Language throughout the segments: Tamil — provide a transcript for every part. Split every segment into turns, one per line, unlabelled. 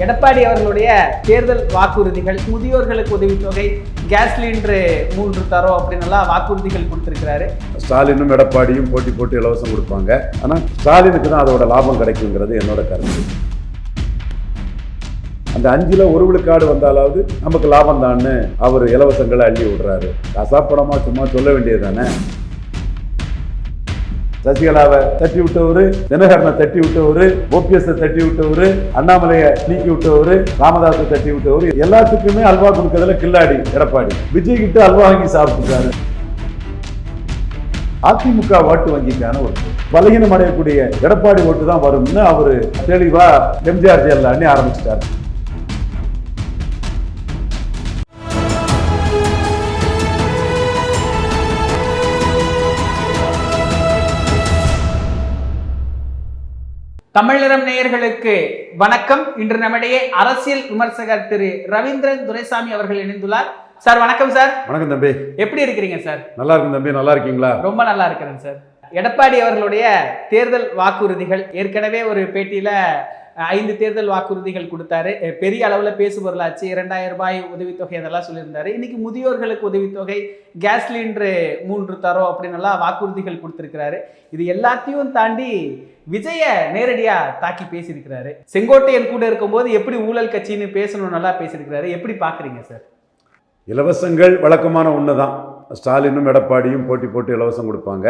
எடப்பாடி அவர்களுடைய தேர்தல் வாக்குறுதிகள், முதியோர்களுக்கு உதவித்தொகை, கேஸ் சிலிண்டர் 3 தரோம் அப்படின்னு எல்லாம் வாக்குறுதிகள் கொடுத்திருக்கிறாரு.
ஸ்டாலினும் எடப்பாடியும் போட்டி போட்டு இலவசம் கொடுப்பாங்க. ஆனா ஸ்டாலினுக்கு தான் அதோட லாபம் கிடைக்குங்கிறது என்னோட கருத்து. அந்த 5ல் 1 விழுக்காடு வந்தாலாவது நமக்கு லாபம் தான்னு அவர் இலவசங்களை அள்ளி விடுறாரு. கசாப்படமா சும்மா சொல்ல வேண்டியது தானே. சசிகலாவை தட்டி விட்டவரு, தினகரனை தட்டி விட்டவரு, ஓபிஎஸ் தட்டி விட்டவரு, அண்ணாமலையை நீக்கி விட்டவரு, ராமதாஸை தட்டி விட்டவரு, எல்லாத்துக்குமே அல்வா கொடுக்கறதுல கில்லாடி எடப்பாடி. விஜய் கிட்ட அல்வா வாங்கி சாப்பிட்டுட்டாரு. அதிமுக ஓட்டு வங்கிக்கான ஒரு பலகீனம் அடையக்கூடிய எடப்பாடி ஓட்டு தான் வரும்னு அவரு தெளிவா எம்ஜிஆர் ஜெயலலிதா ஆரம்பிச்சிட்டாரு.
தமிழரம் நேயர்களுக்கு வணக்கம். இன்று நம்மிடையே அரசியல் விமர்சகர் திரு ரவீந்திரன் துரைசாமி அவர்கள் இணைந்துள்ளார். சார் வணக்கம். சார்
வணக்கம் தம்பி.
எப்படி இருக்கிறீங்க சார்?
நல்லா இருக்கும் தம்பி. நல்லா இருக்கீங்களா?
ரொம்ப நல்லா இருக்கிறேன் சார். எடப்பாடி அவர்களுடைய தேர்தல் வாக்குறுதிகள், ஏற்கனவே ஒரு பேட்டியில 5 தேர்தல் வாக்குறுதிகள் கொடுத்தாரு. பெரிய அளவுல பேசுபொருளாச்சு. 2000 ரூபாய் உதவித்தொகை அதெல்லாம் சொல்லியிருந்தாரு. இன்னைக்கு முதியோர்களுக்கு உதவித்தொகை, கேஸ் சிலிண்டர் 3 தரோம் அப்படின்னு எல்லாம் வாக்குறுதிகள் கொடுத்திருக்கிறாரு. இது எல்லாத்தையும் தாண்டி விஜய நேரடியா தாக்கி பேசியிருக்கிறாரு. செங்கோட்டையன் கூட இருக்கும்போது எப்படி ஊழல் கட்சின்னு பேசணும் நல்லா பேசியிருக்கிறாரு. எப்படி பாக்குறீங்க சார்?
இலவசங்கள் வழக்கமான ஒண்ணுதான். ஸ்டாலினும் எடப்பாடியும் போட்டி போட்டு இலவசம் கொடுப்பாங்க.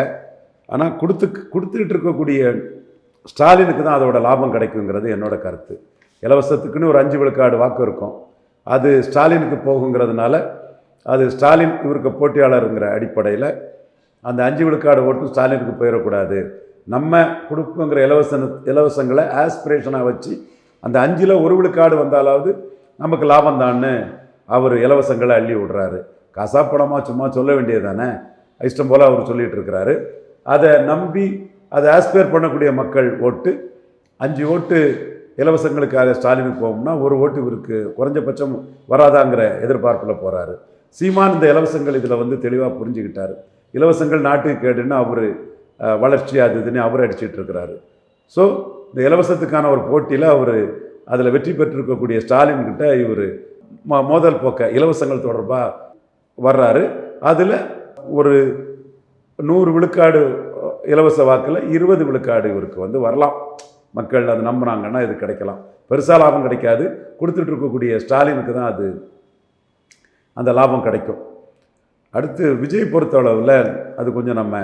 ஆனா கொடுத்துக்கிட்டு இருக்கக்கூடிய ஸ்டாலினுக்கு தான் அதோட லாபம் கிடைக்குங்கிறது என்னோட கருத்து. இலவசத்துக்குன்னு ஒரு 5 விழுக்காடு வாக்கு இருக்கும். அது ஸ்டாலினுக்கு போகுங்கிறதுனால அது ஸ்டாலின் இவருக்கு போட்டியாளருங்கிற அடிப்படையில் அந்த 5 விழுக்காடு ஓட்டு ஸ்டாலினுக்கு போயிடக்கூடாது. நம்ம கொடுக்குங்கிற இலவசங்களை ஆஸ்பிரேஷனாக வச்சு அந்த 5ல் 1 விழுக்காடு வந்தாலாவது நமக்கு லாபம் தான்னு அவர் இலவசங்களை அள்ளி விடுறாரு. கசாப்படமாக சும்மா சொல்ல வேண்டியது தானே. இஷ்டம் போல் அவர் சொல்லிகிட்டு இருக்கிறாரு. அதை நம்பி அதை ஆஸ்பயர் பண்ணக்கூடிய மக்கள் ஓட்டு 5 ஓட்டு இலவசங்களுக்காக ஸ்டாலினுக்கு போகும்னா 1 ஓட்டு இவருக்கு குறைஞ்சபட்சம் வராதாங்கிற எதிர்பார்ப்பில் போகிறாரு. சீமான் இந்த இலவசங்கள் இதில் தெளிவாக புரிஞ்சுக்கிட்டார். இலவசங்கள் நாட்டுக்கு கேடுன்னு அவர் வளர்ச்சி அது இதுன்னு அவர் அடிச்சிட்டு இருக்கிறாரு. ஸோ இந்த இலவசத்துக்கான ஒரு போட்டியில் அவர் அதில் வெற்றி பெற்றிருக்கக்கூடிய ஸ்டாலின்கிட்ட இவர் மோதல் போக்க இலவசங்கள் தொடர்பாக வர்றாரு. அதில் ஒரு 100 விழுக்காடு இலவச வாக்கில் 20 விழுக்காடு இவருக்கு வரலாம். மக்கள் அதை நம்புனாங்கன்னா இது கிடைக்கலாம். பெருசாக லாபம் கிடைக்காது. கொடுத்துட்டு இருக்கக்கூடிய ஸ்டாலினுக்கு தான் அது அந்த லாபம் கிடைக்கும். அடுத்து விஜய் பொறுத்தளவில் அது கொஞ்சம் நம்ம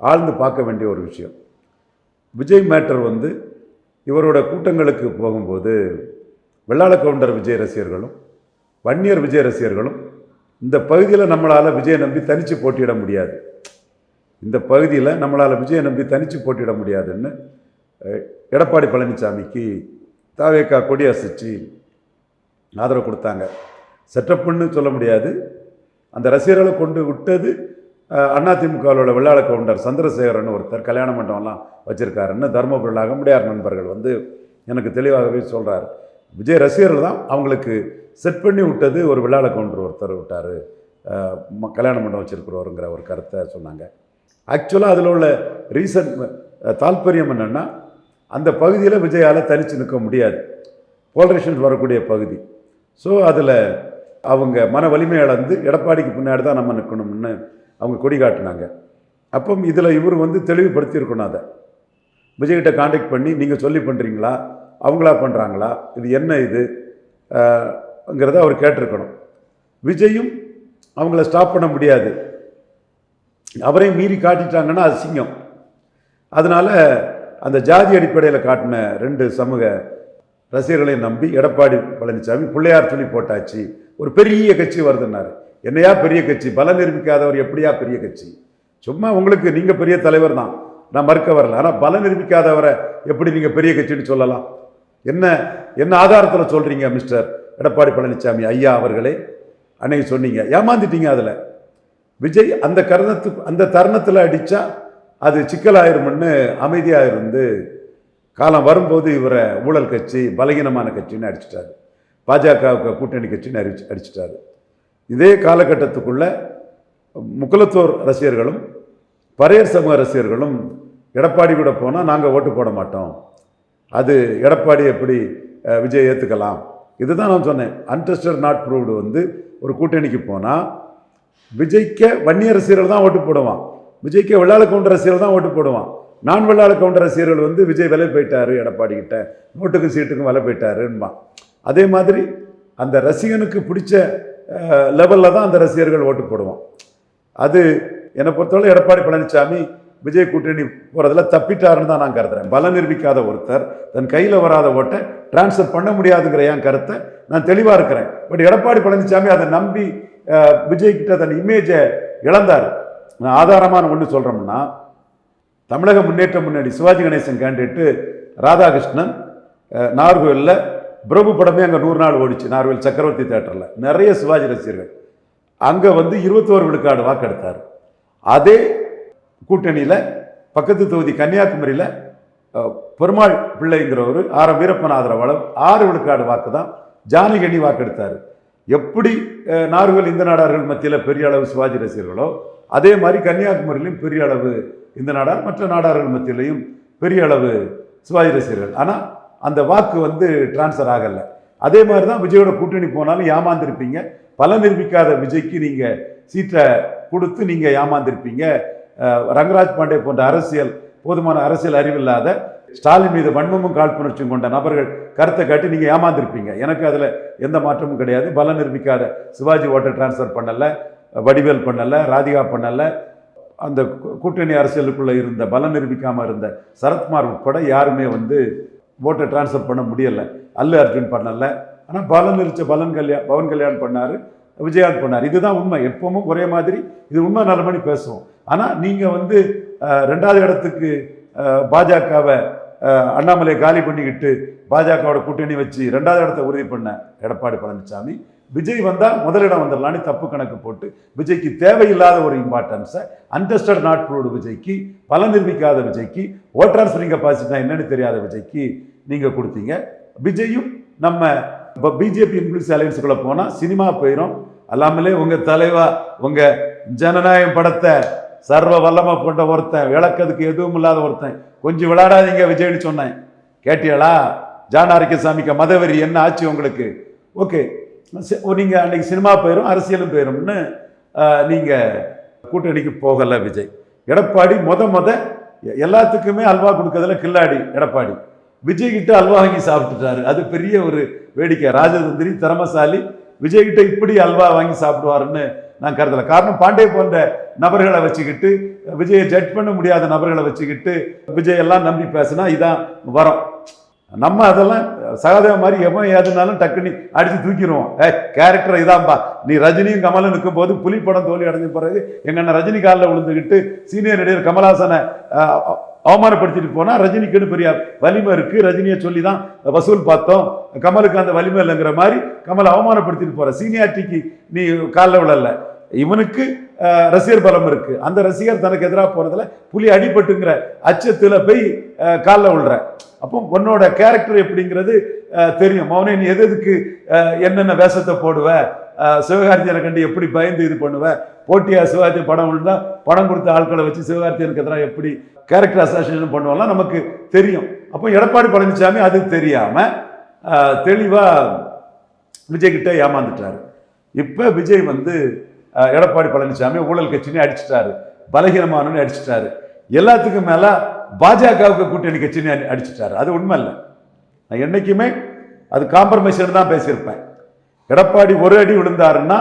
ஆழ்ந்து பார்க்க வேண்டிய ஒரு விஷயம். விஜய் மேட்டர் இவரோட கூட்டங்களுக்கு போகும்போது வெள்ளாள கவுண்டர் விஜய் ரசிகர்களும் வன்னியர் விஜய் ரசிகர்களும் இந்த பகுதியில் நம்மளால் விஜயை நம்பி தனித்து போட்டியிட முடியாது, இந்த பகுதியில் நம்மளால் விஜயை நம்பி தனித்து போட்டியிட முடியாதுன்னு எடப்பாடி பழனிசாமிக்கு தாவேக்கா கொடி அசைச்சு ஆதரவு கொடுத்தாங்க. செட்டப்புன்னு சொல்ல முடியாது. அந்த ரசிகர்களை கொண்டு விட்டது அதிமுகவோட வெள்ளாள கவுண்டர் சந்திரசேகரன் ஒருத்தர் கல்யாண மண்டபம்லாம் வச்சுருக்காருன்னு தருமபுரியில் அகமுடையார் நண்பர்கள் எனக்கு தெளிவாகவே சொல்கிறார். விஜய் ரசிகர்கள் தான் அவங்களுக்கு செட் பண்ணி விட்டது ஒரு வெள்ளாள கவுண்டர் ஒருத்தர் விட்டார், கல்யாண மண்டபம் வச்சுருக்கிறவருங்கிற ஒரு கருத்தை சொன்னாங்க. ஆக்சுவலாக அதில் உள்ள ரீசன் தாற்பயம் என்னென்னா, அந்த பகுதியில் விஜயால் தனித்து நிற்க முடியாது, போலரைசேஷன் வரக்கூடிய பகுதி. ஸோ அதில் அவங்க மன வலிமை இழந்து எடப்பாடிக்கு பின்னாடி தான் நம்ம நிற்கணும்னு அவங்க கொடி காட்டினாங்க. அப்போ இதில் இவர் தெளிவுபடுத்தியிருக்கணும். அதை விஜய்கிட்ட கான்டாக்ட் பண்ணி நீங்கள் சொல்லி பண்ணுறீங்களா, அவங்களா பண்ணுறாங்களா, இது என்ன இதுங்கிறத அவர் கேட்டிருக்கணும். விஜயும் அவங்கள ஸ்டாப் பண்ண முடியாது, அவரையும் மீறி காட்டிட்டாங்கன்னா அசிங்கம். அதனால் அந்த ஜாதி அடிப்படையில் காட்டின 2 சமூக ரசிகர்களையும் நம்பி எடப்பாடி பழனிசாமி பிள்ளையார் சொல்லி போட்டாச்சு, ஒரு பெரிய கட்சி வருதுன்னாரு. என்னையா பெரிய கட்சி? பலம் நிரூபிக்காதவர் எப்படியா பெரிய கட்சி? சும்மா உங்களுக்கு நீங்கள் பெரிய தலைவர் தான், நான் மறுக்க வரல. ஆனால் பலம் நிரூபிக்காதவரை எப்படி நீங்கள் பெரிய கட்சின்னு சொல்லலாம்? என்ன ஆதாரத்தில் சொல்கிறீங்க மிஸ்டர் எடப்பாடி பழனிசாமி ஐயா அவர்களே? அன்னைக்கு சொன்னீங்க, ஏமாந்துட்டீங்க. அதில் விஜய் அந்த தருணத்தில் அடித்தா அது சிக்கலாயிரும்னு அமைதியாக இருந்து காலம் வரும்போது இவரை ஊழல் கட்சி, பலகீனமான கட்சின்னு அடிச்சிட்டாரு, பாஜகவுக்கு கூட்டணி கட்சின்னு அடிச்சிட்டாரு. இதே காலகட்டத்துக்குள்ள முக்குலத்தோர் ரசிகர்களும் பரையர் சமூக ரசிகர்களும் எடப்பாடி கூட போனால் நாங்கள் ஓட்டு போட மாட்டோம், அது எடப்பாடி எப்படி விஜய் ஏற்றுக்கலாம். இதுதான் நான் சொன்னேன். அன்டெஸ்டட் நாட் ப்ரூவ்டு வந்து ஒரு கூட்டணிக்கு போனால் விஜய்க்க வன்னிய ரசிகர்கள் தான் ஓட்டு போடுவான், விஜய்க்க வெள்ளாள கவுண்டர் ரசிகர்கள் தான் ஓட்டு போடுவான். நான் வெள்ளாள கவுண்டர் ரசிகர்கள் வந்து விஜய் விலை போயிட்டாரு, எடப்பாடி கிட்ட நோட்டுக்கும் சீட்டுக்கும் விலை போயிட்டாருன்பான். அதே மாதிரி அந்த ரசிகனுக்கு பிடிச்ச லெவலில் தான் அந்த ரசிகர்கள் ஓட்டு போடுவான். அது என்னை பொறுத்தவரை எடப்பாடி பழனிசாமி விஜய் கூட்டணி போகிறதுல தப்பிட்டாருன்னு தான் நான் கருதுறேன். பலம் நிரூபிக்காத ஒருத்தர் தன் கையில் வராத ஓட்டை டிரான்ஸ்ஃபர் பண்ண முடியாதுங்கிற என் கருத்தை நான் தெளிவாக இருக்கிறேன். பட் எடப்பாடி பழனிசாமி அதை நம்பி விஜய் கிட்ட தன் இமேஜை இழந்தார். நான் ஆதாரமான ஒன்று சொல்கிறோம்னா, தமிழக முன்னேற்ற முன்னணி சிவாஜி கணேசன் கேண்டிடேட்டு ராதாகிருஷ்ணன் நாகர்கோவிலில் பிரபு படமே அங்கே 100 நாள் ஓடிச்சு. நாகர்கோவில் சக்கரவர்த்தி தேட்டரில் நிறைய சிவாஜி ரசிகர்கள். அங்கே வந்து 21 விழுக்காடு வாக்கெடுத்தார். அதே கூட்டணியில் பக்கத்து தொகுதி கன்னியாகுமரியில் பெருமாள் பிள்ளைங்கிறவர் வீரப்பன் ஆதரவாளர் 6 விழுக்காடு வாக்கு தான் ஜானகி வாக்கெடுத்தார். எப்படி நாகர்கோவில் இந்த நாடார்கள் மத்தியில் பெரிய அளவு சிவாஜி ரசிகர்களோ அதே மாதிரி கன்னியாகுமரியிலும் பெரிய அளவு இந்த நாடார், மற்ற நாடார்கள் மத்தியிலையும் பெரிய அளவு சிவாஜி ரசிகர்கள். ஆனால் அந்த வாக்கு வந்து டிரான்ஸ்ஃபர் ஆகலை. அதே மாதிரி தான் விஜயோட கூட்டணி போனாலும் ஏமாந்திருப்பீங்க. பலன் நிரூபிக்காத விஜய்க்கு நீங்கள் சீட்டை கொடுத்து நீங்கள் ஏமாந்திருப்பீங்க. ரங்கராஜ் பாண்டே போன்ற போதுமான அரசியல் அறிவில்லாத ஸ்டாலின் மீது வன்மமும் காழ்ப்புணர்ச்சியும் கொண்ட நபர்கள் கருத்தை காட்டி நீங்கள் ஏமாந்திருப்பீங்க. எனக்கு அதில் எந்த மாற்றமும் கிடையாது. பலன் நிரூபிக்காத சிவாஜி ஓட்டை டிரான்ஸ்ஃபர் பண்ணலை, வடிவேல் பண்ணலை, ராதிகா பண்ணலை, அந்த கூட்டணி அரசியலுக்குள்ளே இருந்த பலன் நிரூபிக்காமல் இருந்த சரத்குமார் உட்பட யாருமே வந்து ஓட்டை டிரான்ஸ்ஃபர் பண்ண முடியலை. அல்லு அர்ஜுன் பண்ணலை. ஆனால் பலன் நிறுத்த பவன் கல்யாண் பண்ணார், விஜயகாந்த் பண்ணார். இதுதான் உண்மை. எப்பவும் ஒரே மாதிரி இது உண்மை நல்லபடி பேசுவோம். ஆனால் நீங்கள் வந்து 2வது இடத்துக்கு பாஜகவை அண்ணாமலை காலி பண்ணிக்கிட்டு பாஜகவோட கூட்டணி வச்சு 2வது இடத்தை உறுதி பண்ண எடப்பாடி பழனிசாமி விஜய் வந்தால் முதலிடம் வந்துடலான்னு தப்பு கணக்கு போட்டு விஜய்க்கு தேவையில்லாத ஒரு இம்பார்ட்டன்ஸை அன்டெஸ்டட் நாட் ப்ரூவ்டு விஜய்க்கு, பலன் நிரூபிக்காத விஜய்க்கு, ஓட் டிரான்ஸ்ஃபரிங் கெப்பாசிட்டினா என்னன்னு தெரியாத விஜய்க்கு நீங்கள் கொடுத்தீங்க. விஜயும் நம்ம இப்போ பிஜேபி இன்ஃப்ளூயன்ஸ் அலையன்ஸுக்குள்ளே போனால் சினிமா போயிடும். அல்லாமலே உங்கள் தலைவா உங்கள் ஜனநாயகம் படத்தை சர்வ வல்லமை கொண்ட ஒருத்தன், விளக்கதுக்கு எதுவும் இல்லாத ஒருத்தன், கொஞ்சம் விளையாடாதீங்க விஜய்னு சொன்னேன், கேட்டியலா? ஜான் ஆரோக்கியசாமிக்கு மதவெறி என்ன ஆச்சு உங்களுக்கு? ஓகே, நீங்கள் அன்றைக்கி சினிமா போயிடும், அரசியலும் போயிடும்னு நீங்கள் கூட்டணிக்கு போகலை விஜய். எடப்பாடி எல்லாத்துக்குமே அல்வா கொடுக்கறதுல கில்லாடி எடப்பாடி. விஜய்கிட்ட அல்வா வாங்கி சாப்பிட்டுட்டாரு. அது பெரிய ஒரு வேடிக்கை. ராஜதந்திரி, திறமசாலி. விஜய்கிட்ட இப்படி அல்வா வாங்கி சாப்பிடுவாருன்னு நான் கருதலை. காரணம், பாண்டே போன்ற நபர்களை வச்சுக்கிட்டு, விஜயை ஜட்ஜ் பண்ண முடியாத நபர்களை வச்சுக்கிட்டு விஜய் எல்லாம் நம்பி பேசினா இதான் வரும். நம்ம அதெல்லாம் சகாதேவ மாதிரி எவன் ஏதுனாலும் டக்குன்னு அடித்து தூக்கிடுவோம். கேரக்டர் இதான்பா. நீ ரஜினியும் கமலும் நிற்கும் போது புலி படம் தோல்வி அடைஞ்ச பிறகு எங்க அண்ணன் ரஜினி காலில் விழுந்துக்கிட்டு சீனியர் நடிகர் கமல்ஹாசனை அவமானப்படுத்திட்டு போனால் ரஜினிக்குன்னு பெரிய வலிமை இருக்குது, ரஜினியை சொல்லி தான் வசூல் பார்த்தோம், கமலுக்கு அந்த வலிமை இல்லைங்கிற மாதிரி கமல் அவமானப்படுத்திட்டு போகிற சீனியாரிட்டிக்கு நீ காலில் விழல. இவனுக்கு ரசிகர் பலம் இருக்கு. அந்த ரசிகர் தனக்கு எதிராக போனதுல புலி அடிபட்டுங்கிற அச்சத்துல போய் காலில் விழுற. அப்போ உன்னோட கேரக்டர் எப்படிங்கிறது தெரியும். அவனே நீ எதுக்கு என்னென்ன வேஷத்தை போடுவ, சிவகார்த்தியனை கண்டு எப்படி பயந்து இது பண்ணுவ, போட்டியா சிவகார்த்திய படம் விழுந்தா படம் கொடுத்த ஆட்களை வச்சு சிவகார்த்தியனுக்கு எதிராக எப்படி கேரக்டர் அசோசியேஷன் பண்ணுவாங்கலாம் நமக்கு தெரியும். அப்போ எடப்பாடி பழனிசாமி அது தெரியாம தெளிவா விஜய் கிட்ட ஏமாந்துட்டாரு. இப்ப விஜய் வந்து எடப்பாடி பழனிசாமி ஊழல் கட்சினே அடிச்சிட்டாரு, பலகீனமானு அடிச்சிட்டாரு, எல்லாத்துக்கும் மேல பாஜகவுக்கு கூட்டணி கட்சினே அடிச்சிட்டாரு. அது உண்மை இல்லை. நான் என்னைக்குமே அது காம்ப்ரமைஸ் தான் பேசியிருப்பேன். எடப்பாடி ஒரு அடி விழுந்தாருன்னா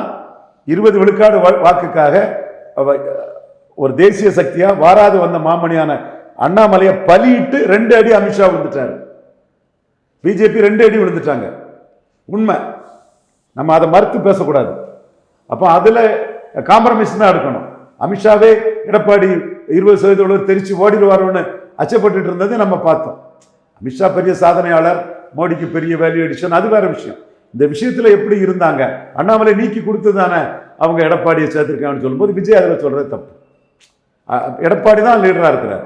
20 விழுக்காடு வாக்குக்காக ஒரு தேசிய சக்தியா வாராது வந்த மாமணியான அண்ணாமலையை பலியிட்டு 2 அடி அமித்ஷா விழுந்துட்டாரு. பிஜேபி 2 அடி விழுந்துட்டாங்க. உண்மை. நம்ம அதை மறுத்து பேசக்கூடாது. அப்போ அதுல காம்ப்ரமைஸ் தான் எடுக்கணும். அமித்ஷாவே எடப்பாடி 20% தெரிச்சு ஓடிடுவாரோன்னு அச்சப்பட்டு இருந்தது நம்ம பார்த்தோம். அமித்ஷா பெரிய சாதனையாளர், மோடிக்கு பெரிய வேல்யூ எடிஷன், அது வேற விஷயம். இந்த விஷயத்துல எப்படி இருந்தாங்க, அண்ணாமலை நீக்கி கொடுத்து தானே அவங்க எடப்பாடியை சேர்த்திருக்காங்கன்னு சொல்லும்போது விஜய் அதில் சொல்றது தப்பு. எடப்பாடி தான் லீடரா இருக்கிறார்.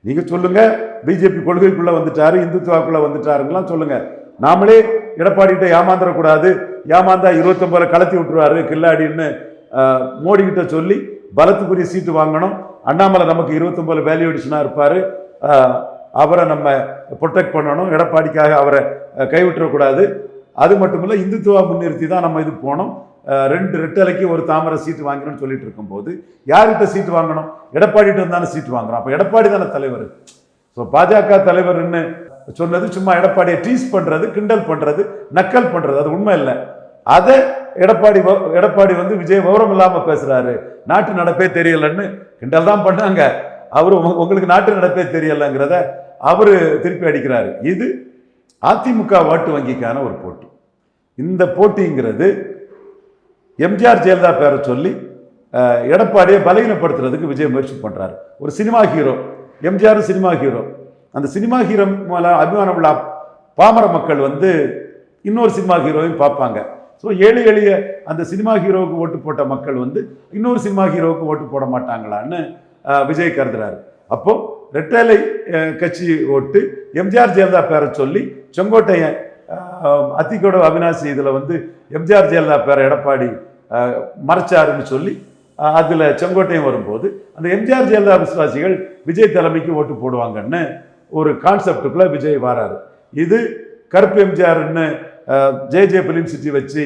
நீங்க சொல்லுங்க, பிஜேபி கொள்கைக்குள்ள வந்துட்டாரு, இந்துத்துவாக்குள்ள வந்துட்டாருங்களாம் சொல்லுங்க. நாமளே எடப்பாடி கிட்ட ஏமாந்துடக்கூடாது, ஏமாந்தா 29 கலத்தி விட்டுருவாரு கில்லாடின்னு மோடி கிட்ட சொல்லி பலத்துக்குரிய சீட்டு வாங்கணும். அண்ணாமலை நமக்கு 29 வேல்யூ எடிஷனா இருப்பாரு, அவரை நம்ம ப்ரொடெக்ட் பண்ணணும், எடப்பாடிக்காக அவரை கைவிட்டக்கூடாது. அது மட்டும் இல்லை, இந்துத்துவா முன்னிறுத்தி தான் நம்ம இது போனோம். 2 ரெட்டலைக்கு ஒரு தாமரை சீட்டு வாங்கணும்னு சொல்லிட்டு இருக்கும்போது யார்கிட்ட சீட்டு வாங்கணும்? எடப்பாடிகிட்ட தானே சீட்டு வாங்குறோம். அப்போ எடப்பாடி தானே தலைவர். ஸோ பாஜக தலைவர்னு சொன்னது சும்மா எடப்பாடியை டீஸ் பண்ணுறது, கிண்டல் பண்ணுறது, நக்கல் பண்ணுறது, அது உண்மை இல்லை. அதை எடப்பாடி வந்து விஜய் விவரம் இல்லாமல் பேசுகிறாரு, நாட்டு நடப்பே தெரியலன்னு கிண்டல் தான் பண்ணாங்க. அவர் உங்களுக்கு நாட்டு நடப்பே தெரியலைங்கிறத அவர் திருப்பி அடிக்கிறாரு. இது அதிமுக வாட்டு வங்கிக்கான ஒரு போட்டி. இந்த போட்டிங்கிறது எம்ஜிஆர் ஜெயலலிதா பேரை சொல்லி எடப்பாடியை பலகீனப்படுத்துறதுக்கு விஜய் முயற்சி பண்ணுறாரு. ஒரு cinema hero, MGR cinema hero. அந்த சினிமா ஹீரோ மேலே அபிமானம் உள்ள பாமர மக்கள் வந்து இன்னொரு சினிமா ஹீரோவையும் பார்ப்பாங்க. ஸோ எளிய அந்த சினிமா ஹீரோவுக்கு ஓட்டு போட்ட மக்கள் வந்து இன்னொரு சினிமா ஹீரோவுக்கு ஓட்டு போட மாட்டாங்களான்னு விஜய் கருதுறாரு. அப்போ ரெட்டலை கட்சி ஓட்டு எம்ஜிஆர் ஜெயலலிதா பேரை சொல்லி செங்கோட்டையன் அத்திக்கோட அவினாசி இதில் வந்து எம்ஜிஆர் ஜெயலலிதா பேரை எடப்பாடி மறைச்சாருன்னு சொல்லி அதில் செங்கோட்டையன் வரும்போது அந்த எம்ஜிஆர் ஜெயலலிதா விசுவாசிகள் விஜய் தலைமைக்கு ஓட்டு போடுவாங்கன்னு ஒரு கான்செப்டுக்குள்ளே விஜய் வராரு. இது கருப்பு எம்ஜிஆர்னு ஜே பிலிம் சிட்டி வச்சு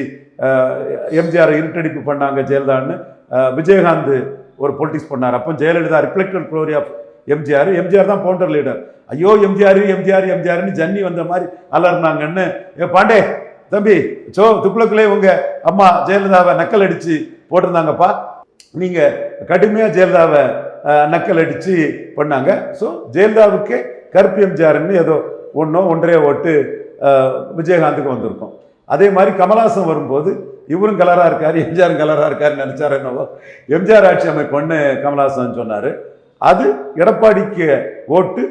எம்ஜிஆர் இருட்டடிப்பு பண்ணாங்க ஜெயலலிதான்னு விஜயகாந்த் ஒரு பொலிட்டிக்ஸ் பண்ணார். அப்போ Jayalalithaa reflected glory of MGR தான் பவுண்டர் லீடர். ஐயோ எம்ஜிஆர்னு ஜன்னி வந்த மாதிரி அலர்னாங்கன்னு பாண்டே தம்பி துக்குளக்குள்ளே உங்க அம்மா ஜெயலலிதாவை நக்கல் அடிச்சு போட்டிருந்தாங்கப்பா, நீங்க கடுமையா ஜெயலலிதாவை நக்கல் அடிச்சு பண்ணாங்க. ஸோ ஜெயலலிதாவுக்கு கருப்பு எம்ஜிஆர்னு ஏதோ ஒன்றே ஓட்டு விஜயகாந்துக்கு வந்திருக்கும். அதே மாதிரி கமலஹாசன் வரும்போது இவரும் கலராக இருக்கார், எம்ஜிஆரும் கலராக இருக்காருன்னு நினைச்சாரு என்னவோ. எம்ஜிஆர் ஆட்சி அமைப்புன்னு கமலஹாசன் சொன்னார். அது எடப்பாடிக்கு ஓட்டு,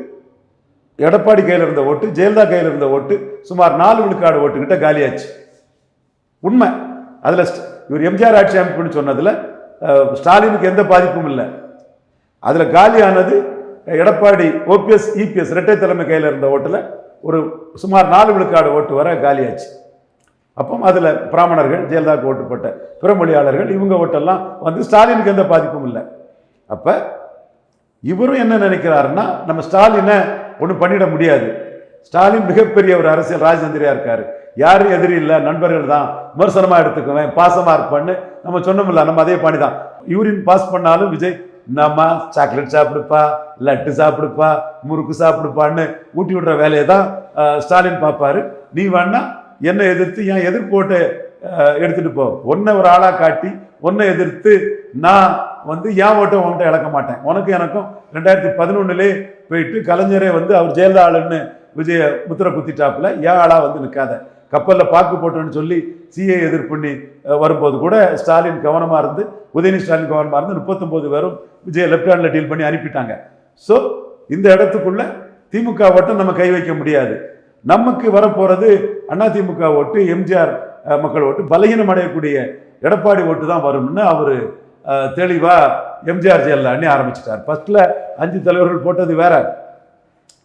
எடப்பாடி கையில் இருந்த ஓட்டு, ஜெயலலிதா கையில் இருந்த ஓட்டு சுமார் 4 விழுக்காடு ஓட்டுக்கிட்ட காலியாச்சு. உண்மை. அதில் இவர் எம்ஜிஆர் ஆட்சி அமைப்புன்னு சொன்னதில் ஸ்டாலினுக்கு எந்த பாதிப்பும் இல்லை. அதில் காலியானது எடப்பாடி ஓபிஎஸ் இபிஎஸ் இரட்டை தலைமை கையில் இருந்த ஓட்டில் ஒரு சுமார் 4 விழுக்காடு ஓட்டு வர காலியாச்சு. அப்போ அதில் பிராமணர்கள், ஜெயலலிதாவுக்கு ஓட்டு போட்ட பிறமொழியாளர்கள், இவங்க ஓட்டெல்லாம் வந்து ஸ்டாலினுக்கு எந்த பாதிப்பும் இல்லை. அப்போ இவரும் என்ன நினைக்கிறாருன்னா, நம்ம ஸ்டாலினை ஒன்றும் பண்ணிட முடியாது. ஸ்டாலின் மிகப்பெரிய ஒரு அரசியல் ராஜதந்திரியா இருக்காரு. யாரும் எதிரி இல்லை, நண்பர்கள் தான், விமர்சனமாக எடுத்துக்குவேன், பாசமாக இருப்பேன்னு நம்ம சொன்னோம்ல, நம்ம அதே பாணி தான். யூரின் பாஸ் பண்ணாலும் விஜய் நம்ம சாக்லேட் சாப்பிடுப்பா, லட்டு சாப்பிடுப்பா, முறுக்கு சாப்பிடுப்பான்னு ஊட்டி விடுற வேலையை தான் ஸ்டாலின் பார்ப்பாரு. நீ வேணா என்னை எதிர்த்து என் எதிர்ப்போட்டை எடுத்துட்டு போ, ஒன்றை ஒரு ஆளாக காட்டி ஒன்றை எதிர்த்து நான் வந்து என் ஓட்டை உன்கிட்ட இழக்க மாட்டேன். உனக்கு எனக்கும் 2011 போயிட்டு கலைஞரே வந்து அவர் ஜெயலலிதா ஆளுன்னு விஜய முத்திரை குத்திட்டாப்புல, ஏன் ஆளா வந்து நிற்காத, கப்பலில் பாக்கு போட்டோன்னு சொல்லி சிஏ எதிர்ப்பு பண்ணி வரும்போது கூட ஸ்டாலின் கவனமாக இருந்து, உதயநிதி ஸ்டாலின் கவனமாக இருந்து 39 பேரும் விஜய லெஃப்ட் ஹேண்டில் டீல் பண்ணி அனுப்பிட்டாங்க. ஸோ இந்த இடத்துக்குள்ள திமுக ஓட்டம் நம்ம கை வைக்க முடியாது. நமக்கு வரப்போகிறது அதிமுக ஓட்டு, எம்ஜிஆர் மக்கள் ஓட்டு, பலகீனம் அடையக்கூடிய எடப்பாடி ஓட்டு தான் வரும்னு அவர் தெளிவாக எம்ஜிஆர் ஜெயலலிதான்னு ஆரம்பிச்சிட்டார். ஃபர்ஸ்ட்ல 5 தலைவர்கள் போட்டது வேற,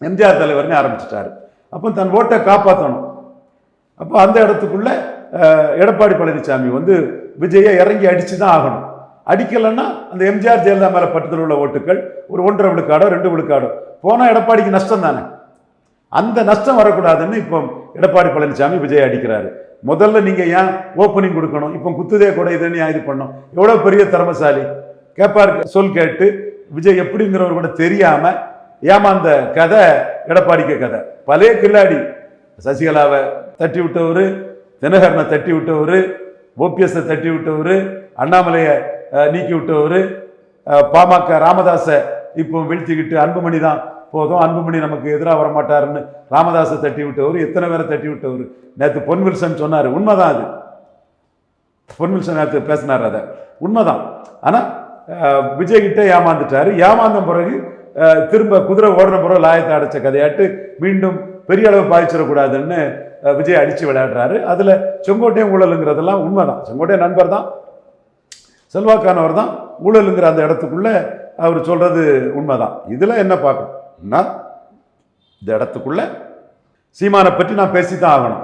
எம்ஜிஆர் தலைவர்னு ஆரம்பிச்சிட்டாரு. அப்போ தன் ஓட்டை காப்பாற்றணும். அப்போ அந்த இடத்துக்குள்ள எடப்பாடி பழனிசாமி வந்து விஜயை இறங்கி அடிச்சு தான் ஆகணும். அடிக்கலைன்னா அந்த எம்ஜிஆர் ஜெயலலிதா மேலே பட்டத்தில் உள்ள ஓட்டுகள் ஒரு 1.5 விழுக்காடோ 2 விழுக்காடோ போனால் எடப்பாடிக்கு நஷ்டம் தானே. அந்த நஷ்டம் வரக்கூடாதுன்னு இப்போ எடப்பாடி பழனிசாமி விஜய் அடிக்கிறாரு. முதல்ல நீங்கள் ஏன் ஓப்பனிங் கொடுக்கணும், இப்போ குத்துதே கூட இதுன்னு ஏன் இது பண்ணோம், எவ்வளோ பெரிய திறமசாலி கேட்பார். சொல் கேட்டு விஜய் எப்படிங்கிறவர் கூட தெரியாமல் ஏமாந்த கதை எடப்பாடிக்கு கதை. பழைய கில்லாடி சசிகலாவை தட்டி விட்டவர், தினகரனை தட்டி விட்டவர், ஓபிஎஸ்ஸை தட்டி விட்டவர், அண்ணாமலையை நீக்கி விட்டவர், பாமக ராமதாஸை இப்போ வீழ்த்திக்கிட்டு அன்புமணி தான் போதும், அன்புமணி நமக்கு எதிராக வரமாட்டாருன்னு ராமதாஸை தட்டி விட்டவர், எத்தனை பேரை தட்டி விட்டவர். நேற்று பொன்வில்சன் சொன்னார், உண்மைதான். அது பொன்வில்சன் நேற்று பேசினார், அதை உண்மைதான். ஆனால் விஜய்கிட்ட ஏமாந்துட்டாரு. ஏமாந்த பிறகு திரும்ப குதிரை ஓடின பிறகு லாயத்தை அடைச்ச கதையாட்டு மீண்டும் பெரிய அளவு பாதிச்சிடக்கூடாதுன்னு விஜய் அடித்து விளையாடுறாரு. அதில் செங்கோட்டையும் ஊழலுங்கிறதெல்லாம் உண்மைதான். செங்கோட்டையன் நண்பர் தான், செல்வாக்கானவர் தான். ஊழலுங்கிற அந்த இடத்துக்குள்ள அவர் சொல்றது உண்மைதான். இதில் என்ன பார்க்கணும்னா, இந்த இடத்துக்குள்ள சீமானை பற்றி நான் பேசி தான் ஆகணும்.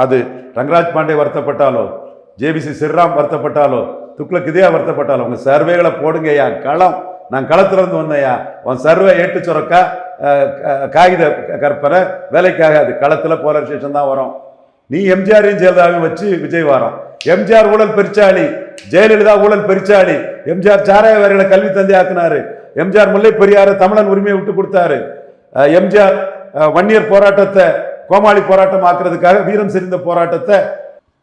அது ரங்கராஜ் பாண்டே வருத்தப்பட்டாலோ, ஜேபிசி ஸ்ரீராம் வருத்தப்பட்டாலோ, துக்ளக் இதயா வருத்தப்பட்டாலோ, உங்கள் சர்வேகளை போடுங்கய்யா. களம், நான் களத்திலிருந்து வந்தையா, உன் சர்வே ஏட்டு சுரக்கா காகித கற்பனை வேலைக்காக அது களத்தில் போலரைசேஷன் தான் வரும். நீ எம்ஜிஆரையும் ஜெயலலிதாவையும் வச்சு விஜய் வாரம். எம்ஜிஆர் ஊழல் பெருச்சாளி, ஜெயலலிதா ஊழல் பெருச்சாளி. எம்ஜிஆர் சாராய வாரிகளை கல்வி தந்தை ஆக்குனாரு. எம்ஜிஆர் முல்லை பெரியாறு தமிழன் உரிமையை விட்டு கொடுத்தாரு. எம்ஜிஆர் வன்னியர் போராட்டத்தை கோமாளி போராட்டம் ஆக்குறதுக்காக, வீரம் செறிந்த போராட்டத்தை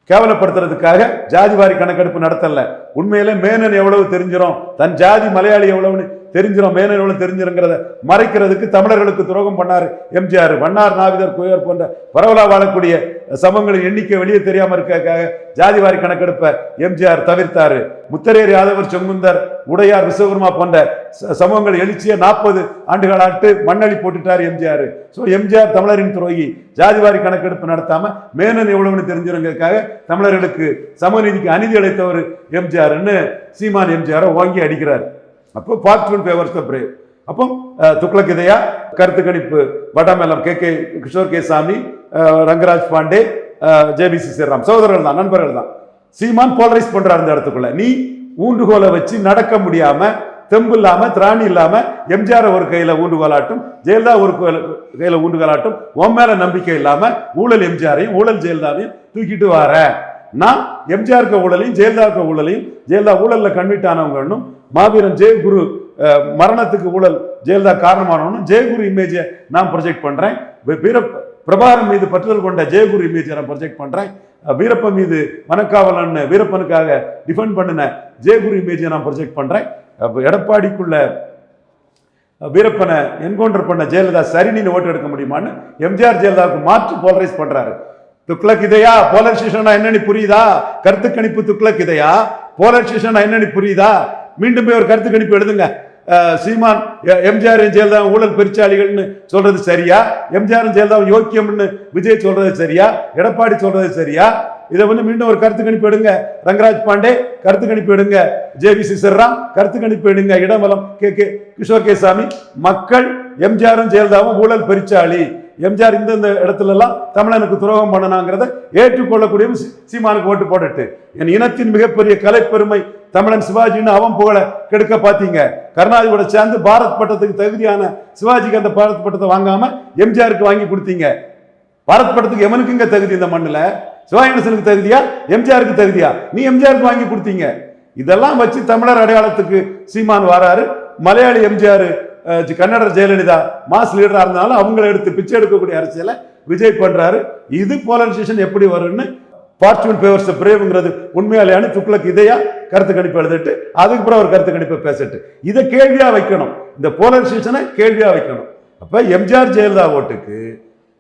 கேவலப்படுத்துறதுக்காக ஜாதிவாரி கணக்கெடுப்பு நடத்தல. உண்மையிலே மேனன் எவ்வளவு தெரிஞ்சிடும், தன் ஜாதி மலையாளி எவ்வளவுன்னு தெரிஞ்சிடும், மேனன் எவ்வளவு தெரிஞ்சிருங்கிறத மறைக்கிறதுக்கு தமிழர்களுக்கு துரோகம் பண்ணாரு எம்ஜிஆர். வண்ணார், நாவிதர், குயவர் போன்ற பரவலா வாழக்கூடிய சமங்களின் எண்ணிக்கை வெளியே தெரியாம இருக்காக ஜாதிவாரி கணக்கெடுப்பை எம்ஜிஆர் தவிர்த்தாரு. முத்தரையர், யாதவர், செங்குந்தர், உடையார், விஸ்வகர்மா போன்ற சமூகங்கள் எழுச்சிய 40 ஆண்டுகள் ஆட்டு மண்ணளி போட்டுட்டார் எம்ஜிஆர். ஸோ எம்ஜிஆர் தமிழரின் துரோகி. ஜாதிவாரி கணக்கெடுப்பு நடத்தாம மேனன் எவ்வளவுன்னு தெரிஞ்சிருங்கிறதுக்காக தமிழர்களுக்கு சமநீதிக்கு அநீதி அளித்தவர் எம்ஜிஆர்னு சீமான் எம்ஜிஆரை வாங்கி அடிக்கிறார். அப்போ பார்ட்மெண்ட் ஃபேவர்ஸ் த பிரேவ். அப்போ துக்ளக் இதயா, கருத்து கணிப்பு வடமேலம் கே கிஷோர் கே சாமி, ரங்கராஜ் பாண்டே, ஜேபிசி ஸ்ரீராம் சகோதரர்கள் தான், நண்பர்கள் தான். சீமான் போலரைஸ் பண்றாரு இந்த இடத்துக்குள்ள. நீ ஊண்டுகோலை வச்சு நடக்க முடியாம, தெம்பு இல்லாம, திராணி இல்லாம, எம்ஜிஆர் ஒரு கையில ஊண்டுகோலாட்டும், ஜெயலலிதா ஒரு கையில ஊண்டுகோலாட்டும், உன் மேல நம்பிக்கை இல்லாம ஊழல் எம்ஜிஆரையும் ஊழல் ஜெயலலிதாவையும் தூக்கிட்டு வர. நான் எம்ஜிஆருக்கு ஊழலையும் ஜெயலலிதாவுக்கு ஊழலையும், ஜெயலலிதா ஊழல்ல கன்விட் ஆனவங்களும், மாவீரன் ஜெயகுரு மரணத்துக்கு ஊழல் ஜெயலலிதா காரணமானவனும் ஜெயகுரு இமேஜை நான் ப்ரொஜெக்ட் பண்றேன். பிரபாகரன் மீது பற்றுதல் கொண்ட ஜெயகுரு இமேஜை நான் ப்ரொஜெக்ட் பண்றேன். வீரப்பன் மீது மனக்காவலன் வீரப்பனுக்காக டிஃபெண்ட் பண்ணின ஜெயகுரு இமேஜை நான் ப்ரொஜெக்ட் பண்றேன். எடப்பாடிக்குள்ள வீரப்பனை என்கவுண்டர் பண்ண ஜெயலலிதா சரின்னு ஓட்டு எடுக்க முடியுமான்னு எம்ஜிஆர் ஜெயலலிதாவுக்கு மாற்று போலரைஸ் பண்றாரு. துக்ளக் இதயா போலரைசேஷன் என்னன்னு புரியுதா? கருத்து கணிப்பு துக்ளக் இதயா போலரைசேஷன் என்னன்னு புரியுதா? மீண்டும் போய் ஒரு கருத்து கணிப்பு எழுதுங்க. சீமான் எம்ஜிஆர் ஜெயலலிதா ஊழல் பெருச்சாளிகள்னு சொல்றது சரியா? எம்ஜிஆர் ஜெயலலிதா யோக்கியம்னு விஜய் சொல்றது சரியா? எடப்பாடி சொல்றது சரியா? இதை வந்து மீண்டும் ஒரு கருத்து கணிப்பு எடுங்க. ரங்கராஜ் பாண்டே கருத்து கணிப்பு எடுங்க. ஜேபிசி ஸ்ரீராம் கருத்து கணிப்பு எடுங்க. இடமலம் கிஷோர் கே சாமி. மக்கள் எம்ஜிஆரும் ஜெயலலிதாவும் ஊழல் பெருச்சாளி, எம்ஜிஆர் இந்த இடத்துல எல்லாம் தமிழனுக்கு துரோகம் பண்ணனாங்கிறத ஏற்றுக்கொள்ளக்கூடிய சீமானுக்கு ஓட்டு போட்டுட்டு, என் இனத்தின் மிகப்பெரிய கலைப்பெருமை தமிழன் சிவாஜின்னு அவன் புகழ கெடுக்க பார்த்தீங்க. கருணாநிதியோட சேர்ந்து பாரத் பட்டத்துக்கு தகுதியான சிவாஜிக்கு அந்த பாரத் பட்டத்தை வாங்காம எம்ஜிஆருக்கு வாங்கி கொடுத்தீங்க. பாரத் பட்டத்துக்கு எவனுக்கு இங்க தகுதி? இந்த மண்ணுல சிவாஜி கணேசனுக்கு தகுதியா, எம்ஜிஆருக்கு தகுதியா? நீ எம்ஜிஆருக்கு வாங்கி கொடுத்தீங்க. இதெல்லாம் வச்சு தமிழர் அடையாளத்துக்கு சீமான் வராரு. மலையாளி எம்ஜிஆர், கன்னடர் ஜெயலலிதா மாஸ் லீடரா இருந்தாலும் அவங்களை எடுத்து பிச்சை எடுக்கக்கூடிய அரசியலை விஜய் பண்றாரு. இது போலரைசேஷன் எப்படி வரும்னு பார்ட்மெண்ட் ஃபேவர்ஸ் தி பிரேவ்ங்கிறது உண்மையாலையானு துக்ளக் இதயா கருத்து கணிப்பு எழுதிட்டு அதுக்கப்புறம் ஒரு கருத்து கணிப்பை பேசிட்டு இதை கேள்வியா வைக்கணும். இந்த போலரைசேஷனை கேள்வியா வைக்கணும். அப்ப எம்ஜிஆர் ஜெயலலிதா ஓட்டுக்கு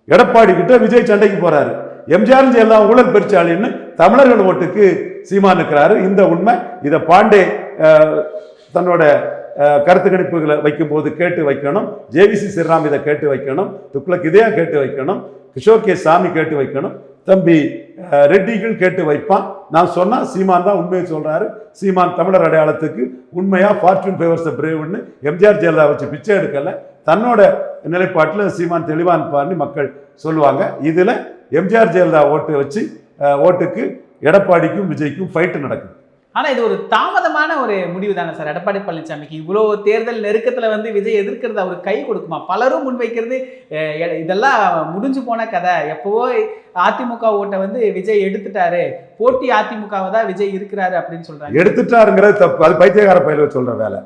எடப்பாடி கிட்ட விஜய் சண்டைக்கு போறாரு. எம்ஜிஆர் ஜெயலலிதா ஊழல் பெருச்சாளின்னு தமிழர்கள் ஓட்டுக்கு சீமான் இருக்கிறாரு. இந்த உண்மை. இதை பாண்டே தன்னோட கருத்து கணிப்புகளை வைக்கும் போது கேட்டு வைக்கணும். ஜேவிசி ஸ்ரீராம் இதை கேட்டு வைக்கணும். துக்ளக் இதயா கேட்டு வைக்கணும். கிஷோர் கே சாமி கேட்டு வைக்கணும். தம்பி ரெட்டிகள் கேட்டு வைப்பான். நான் சொன்னா சீமான் தான் உண்மையை சொல்றாரு. சீமான் தமிழர் அடையாளத்துக்கு உண்மையா ஃபார்ச்சூன் ஃபேவர்ஸ் தி பிரேவ்னு எம்ஜிஆர் ஜெயலலிதா வச்சு பிச்சை எடுக்கல. தன்னோட நிலைப்பாட்டில் சீமான் தெளிவான் பாருன்னு மக்கள் சொல்லுவாங்க. இதுல எம்ஜிஆர் ஜெயலலிதா ஓட்டு வச்சு ஓட்டுக்கு எடப்பாடிக்கும் விஜய்க்கும் ஃபைட்டு நடக்குது.
ஆனா இது ஒரு தாமதமான ஒரு முடிவு தானே சார் எடப்பாடி பழனிசாமிக்கு? இவ்வளவு தேர்தல் நெருக்கத்துல வந்து விஜய் எதிர்க்கிறது அவர் கை கொடுக்குமா? பலரும் முன்வைக்கிறது இதெல்லாம் முடிஞ்சு போன கதை. எப்பவோ அதிமுக ஓட்டை வந்து விஜய் எடுத்துட்டாரு, போட்டி அதிமுகவை தான் விஜய் இருக்கிறாரு அப்படின்னு சொல்றாங்க.
எடுத்துட்டாருங்கிறது தப்பு. அது பைத்தியகார பயில சொல்ற வேலை.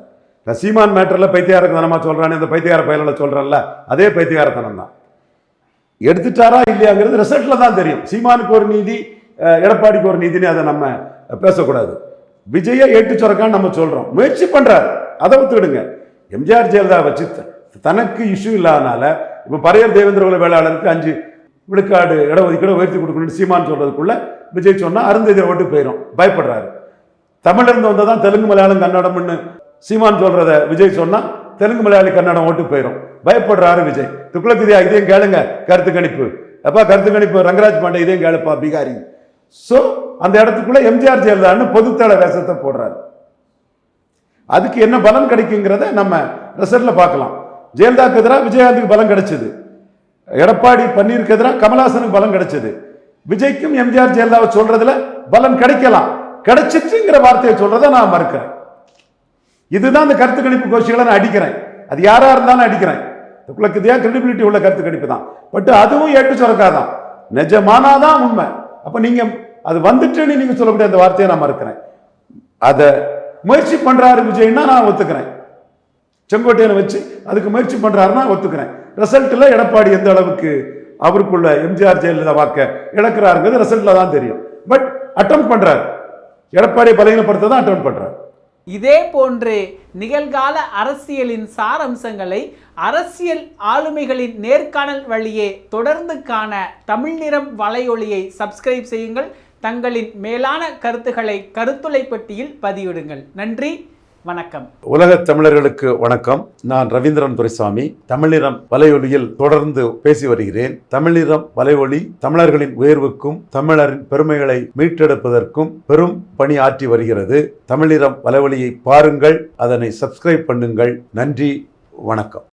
சீமான் மேட்டர்ல பைத்தியகாரத்தனமா சொல்றானே, இந்த பைத்தியகார பயில சொல்றல அதே பைத்தியகாரத்தனம் தான். எடுத்துட்டாரா இல்லையாங்கிறது ரிசல்ட்ல தான் தெரியும். சீமானுக்கு ஒரு நீதி, எடப்பாடிக்கு ஒரு நீதினு அதை நம்ம பேசக்கூடாது. விஜயை ஏட்டு சொரக்கான்னு நம்ம சொல்றோம். முயற்சி பண்றாரு, அதை ஒத்துக்கிடுங்க. எம்ஜிஆர் ஜெயலலிதா வச்சு தனக்கு இஷ்யூ இல்லாதனால இப்ப பரையர் தேவேந்திர குல வேளாளருக்கு 5 விழுக்காடு இடஒதுக்கீடு உயர்த்தி கொடுக்கணும்னு சீமான் சொல்றதுக்குள்ள விஜய் சொன்னா அருந்ததி ஓட்டு போயிடும், பயப்படுறாரு. தமிழிலிருந்து வந்ததான் தெலுங்கு மலையாளம் கன்னடம்னு சீமான் சொல்றத விஜய் சொன்னா தெலுங்கு மலையாளி கன்னடம் ஓட்டு போயிடும், பயப்படுறாரு விஜய். துக்ளக் இதயா இதையும் கேளுங்க கருத்து கணிப்பு. அப்பா கருத்து கணிப்பு ரங்கராஜ் பாண்டே இதையும் கேளுப்பா பீகாரி. சோ அந்த இடத்துக்குள்ள எம்ஜிஆர் ஜெயலலிதான்னு பொதுத்தள வேஷத்தை போடுறாரு. அதுக்கு என்ன பலன் கிடைக்குங்கிறத நம்ம ரிசல்ட்ல பார்க்கலாம். ஜெயலலிதாக்கு எதிராக விஜயகாந்துக்கு பலம் கிடைச்சது, எடப்பாடி பன்னீருக்கு எதிராக கமலஹாசனுக்கு பலம் கிடைச்சது. விஜய்க்கும் எம்ஜிஆர் ஜெயலலிதாவை சொல்றதுல பலன் கிடைக்கலாம். கிடைச்சிட்டுங்கிற வார்த்தையை சொல்றதை நான் மறுக்கிறேன். இதுதான் இந்த கருத்து கணிப்பு கோஷிகளை நான் அடிக்கிறேன். அது யாரா இருந்தாலும் அடிக்கிறேன். துக்ளக்குதியா கிரெடிபிலிட்டி உள்ள கருத்து கணிப்பு தான். பட் அதுவும் ஏட்டு சுரக்காதான், நிஜமானாதான் உண்மை. அப்ப நீங்க அது வந்துட்டுன்னு நீங்க சொல்லக்கூடிய அந்த வார்த்தையை நான் மறுக்கிறேன். அதை முயற்சி பண்றாரு விஜய்னா நான் ஒத்துக்கிறேன். செங்கோட்டையனை வச்சு அதுக்கு முயற்சி பண்றாருன்னா ஒத்துக்கிறேன். ரிசல்ட்ல எடப்பாடி எந்த அளவுக்கு அவருக்குள்ள எம்ஜிஆர் ஜெயலலிதா வாக்க இழக்கிறாருங்கிறது ரிசல்ட்ல தான் தெரியும். பட் அட்டெம்ப்ட் பண்றாரு, எடப்பாடியை பலகீனப்படுத்த தான் அட்டெம்ப்ட் பண்றாரு.
இதே போன்று நிகழ்கால அரசியலின் சாரம்சங்களை அரசியல் ஆளுமைகளின் நேர்காணல் வழியே தொடர்ந்து காண தமிழ் நிறம் வலையொலியை சப்ஸ்கிரைப் செய்யுங்கள். தங்களின் மேலான கருத்துக்களை கருத்துளை பெட்டியில் பதிவிடுங்கள். நன்றி, வணக்கம்.
உலக தமிழர்களுக்கு வணக்கம். நான் ரவீந்திரன் துரைசாமி, தமிழ்நிறம் வலையொலியில் தொடர்ந்து பேசி வருகிறேன். தமிழ்நிறம் வலையொலி தமிழர்களின் உயர்வுக்கும் தமிழரின் பெருமைகளை மீட்டெடுப்பதற்கும் பெரும் பணி ஆற்றி வருகிறது. தமிழ்நிறம் வலையொலியை பாருங்கள், அதனை சப்ஸ்கிரைப் பண்ணுங்கள். நன்றி, வணக்கம்.